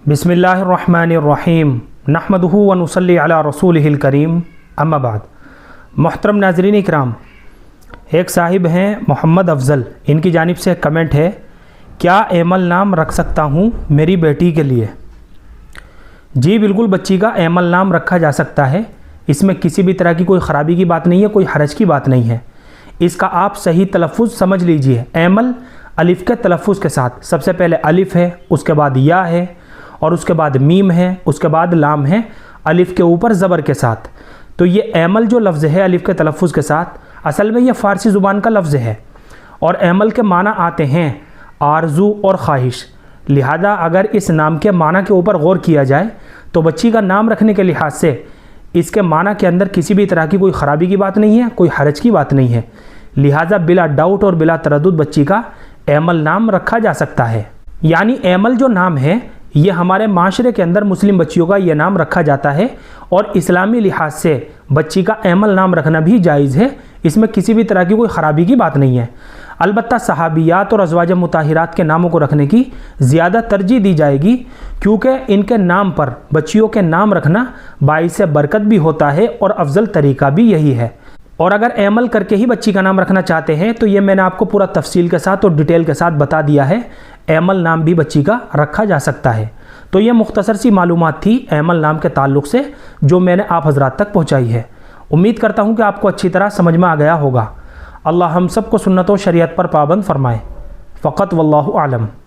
बिस्मिल्लाहिर्रहमानिर्रहीम नहमदुहु व नुसल्ली अला रसूलिहिल करीम अम्मा बाद। मोहतरम नाज़रीन इकराम, एक साहिब हैं मोहम्मद अफज़ल, इनकी जानिब से कमेंट है, क्या एमल नाम रख सकता हूँ मेरी बेटी के लिए? जी बिल्कुल, बच्ची का एमल नाम रखा जा सकता है। इसमें किसी भी तरह की कोई ख़राबी की बात नहीं है, कोई हरज की बात नहीं है। इसका आप सही तलफ़ुज़ समझ लीजिए। एमल अलिफ़ के तलफ़ुज़ के साथ, सबसे पहले अलिफ़ है, उसके बाद या है और उसके बाद मीम है, उसके बाद लाम है, अलिफ़ के ऊपर ज़बर के साथ। तो ये एमल जो लफ्ज़ है अलिफ़ के तलफ़ुज़ के साथ, असल में ये फ़ारसी ज़ुबान का लफ्ज़ है और एमल के माना आते हैं आरज़ू और ख्वाहिश। लिहाजा अगर इस नाम के माना के ऊपर गौर किया जाए तो बच्ची का नाम रखने के लिहाज से इसके माना के अंदर किसी भी तरह की कोई ख़राबी की बात नहीं है, कोई हरज की बात नहीं है। लिहाजा बिला डाउट और बिला तरद्दुद बच्ची का एमल नाम रखा जा सकता है। यानी एमल जो नाम है ये हमारे माशरे के अंदर मुस्लिम बच्चियों का ये नाम रखा जाता है और इस्लामी लिहाज से बच्ची का एमल नाम रखना भी जायज़ है। इसमें किसी भी तरह की कोई ख़राबी की बात नहीं है। अलबत्ता सहाबियात और अज़वाज मुताहिरात के नामों को रखने की ज़्यादा तरजीह दी जाएगी, क्योंकि इनके नाम पर बच्चियों के नाम रखना बाइस बरकत भी होता है और अफजल तरीका भी यही है। और अगर एमल करके ही बच्ची का नाम रखना चाहते हैं तो ये मैंने आपको पूरा तफसील के साथ और डिटेल के साथ बता दिया है। एमल नाम भी बच्ची का रखा जा सकता है। तो ये मुख्तसर सी मालूमात थी एमल नाम के ताल्लुक़ से जो मैंने आप हज़रात तक पहुँचाई है। उम्मीद करता हूँ कि आपको अच्छी तरह समझ में आ गया होगा। अल्लाह हम सबको सुन्नत व शरीयत पर पाबंद फरमाए। फ़क़त वल्लाहु आलम।